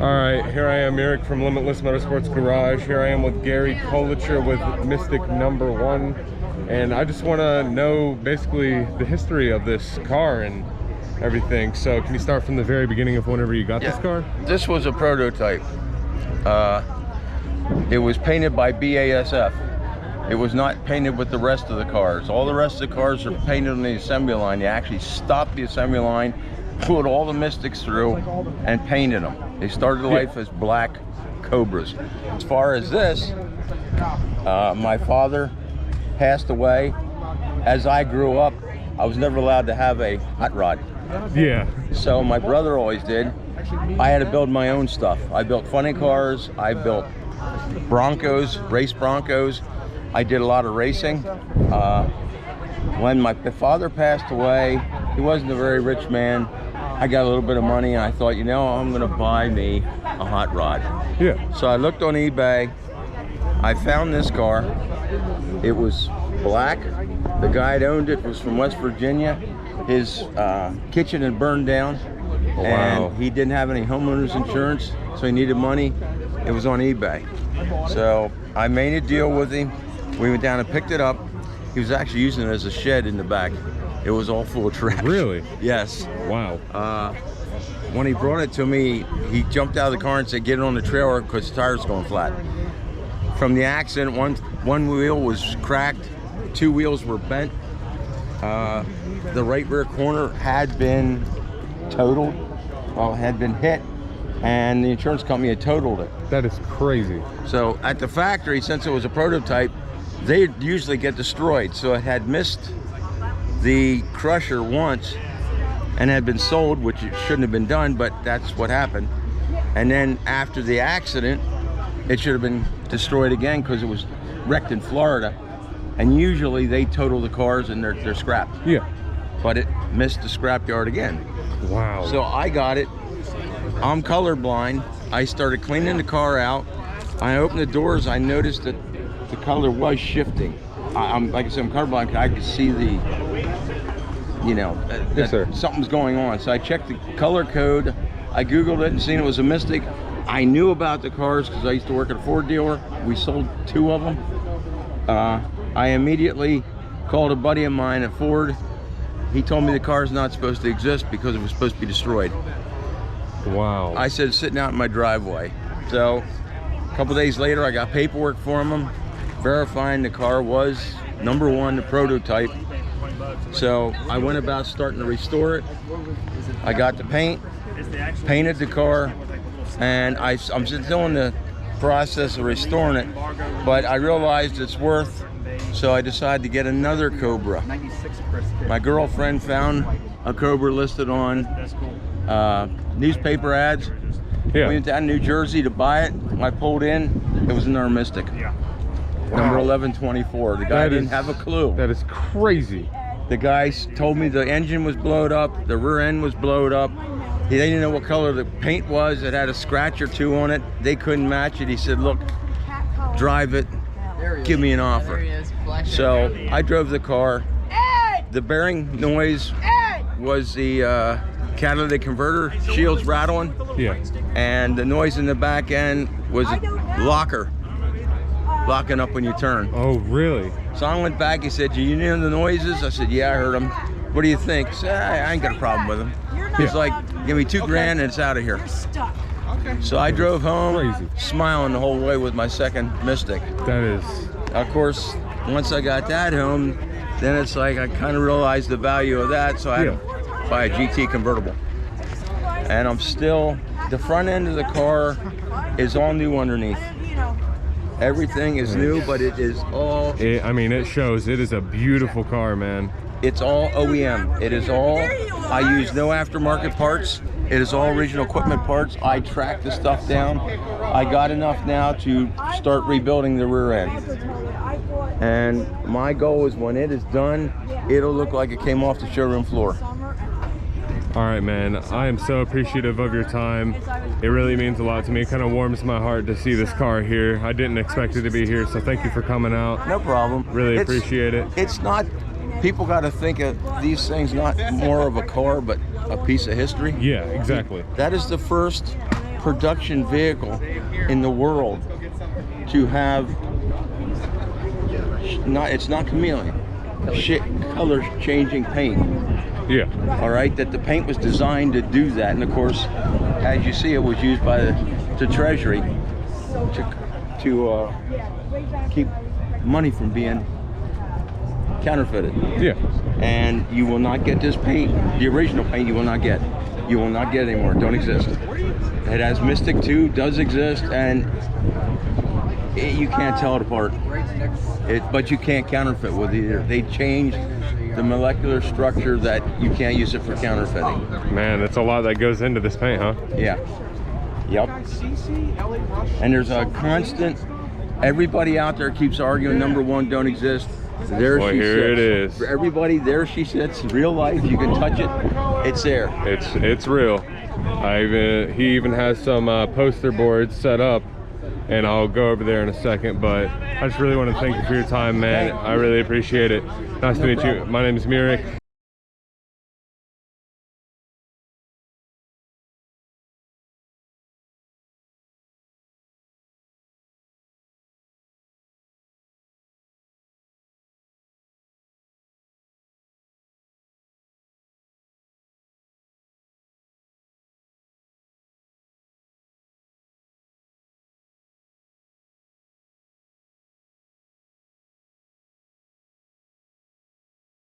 All right, here I am, Mirek from Limitless Motorsports Garage. Here I am with Gary Kolicher with Mystic #1. And I just want to know basically the history of this car and everything. So can you start from the very beginning of whenever you got this car? This was a prototype. It was painted by BASF. It was not painted with the rest of the cars. All the rest of the cars are painted on the assembly line. You actually stopped the assembly line, put all the Mystics through, and painted them. They started life as black Cobras. As far as this, my father passed away. As I grew up, I was never allowed to have a hot rod. Yeah. So my brother always did. I had to build my own stuff. I built funny cars. I built Broncos, race Broncos. I did a lot of racing. When my father passed away, he wasn't a very rich man. I got a little bit of money and I thought, you know, I'm gonna buy me a hot rod. Yeah. So I looked on eBay. I found this car. It was black. The guy that owned it was from West Virginia. His kitchen had burned down. Wow. And he didn't have any homeowner's insurance, so he needed money. It was on eBay. So I made a deal with him. We went down and picked it up. He was actually using it as a shed in the back. It was all full of trash. Really? Yes. Wow. When he brought it to me, he jumped out of the car and said, get it on the trailer because the tire's going flat. From the accident, one wheel was cracked, 2 wheels were bent. The right rear corner had been totaled, had been hit, and the insurance company had totaled it. That is crazy. So at the factory, since it was a prototype, they usually get destroyed. So it had missed the crusher once and had been sold, which it shouldn't have been done, but that's what happened. And then after the accident, it should have been destroyed again because it was wrecked in Florida. And usually they total the cars and they're scrapped. Yeah. But it missed the scrapyard again. Wow. So I got it. I'm colorblind. I started cleaning the car out. I opened the doors. I noticed that the color was shifting. I'm like I said, I'm colorblind. I could see the, you know, yes, sir. Something's going on. So I checked the color code. I Googled it and seen it was a Mystic. I knew about the cars because I used to work at a Ford dealer. We sold 2 of them. I immediately called a buddy of mine at Ford. He told me the car's not supposed to exist because it was supposed to be destroyed. Wow. I said, sitting out in my driveway. So a couple days later, I got paperwork from him verifying the car was #1, the prototype. So I went about starting to restore it. I got the paint, painted the car, and I'm still in the process of restoring it, but I realized it's worth, so I decided to get another Cobra. My girlfriend found a Cobra listed on newspaper ads. Yeah. We went down to New Jersey to buy it. When I pulled in, it was another Mystic. Number 1124. The guy didn't have a clue. That is crazy. The guy told me the engine was blowed up, the rear end was blowed up. They didn't know what color the paint was. It had a scratch or 2 on it. They couldn't match it. He said, look, drive it, give me an offer. So I drove the car. The bearing noise was the catalytic converter shields rattling. Yeah. And the noise in the back end was a locker locking up when you turn. Oh, really? So I went back. He said, do you hear the noises? I said, yeah, I heard them. What do you think? He said, I ain't got a problem with them. He's like, give me $2 grand and it's out of here. So I drove home smiling the whole way with my second Mystic. That is. Of course, once I got that home, then it's like I kind of realized the value of that, so I had to buy a GT convertible. And I'm still, the front end of the car is all new underneath. Everything is new, but it is all... I mean, it shows. It is a beautiful car, man. It's all OEM. It is all, I use no aftermarket parts. It is all original equipment parts. I track the stuff down. I got enough now to start rebuilding the rear end. And my goal is when it is done, it'll look like it came off the showroom floor. All right, man. I am so appreciative of your time. It really means a lot to me. It kind of warms my heart to see this car here. I didn't expect it to be here, so thank you for coming out. No problem. Really appreciate it. It's not, people got to think of these things not more of a car, but a piece of history. Yeah, exactly. That is the first production vehicle in the world to have it's not chameleon, color changing paint. Yeah. All right, that the paint was designed to do that, and of course, as you see, it was used by the Treasury to keep money from being counterfeited. Yeah. And you will not get this paint, the original paint. You will not get. You will not get anymore. It don't exist. It has Mystic 2, does exist, and you can't tell it apart. But you can't counterfeit with either. They changed the molecular structure that you can't use it for counterfeiting. Man, that's a lot that goes into this paint, huh? Yeah. Yep. And there's a constant. Everybody out there keeps arguing number one don't exist. There Boy, she here sits. it is. For everybody, there she sits. Real life. You can touch it. It's there. It's real. He even has some poster boards set up, and I'll go over there in a second. But I just really want to thank you for your time, man. I really appreciate it. Nice to meet you. My name is Mirek.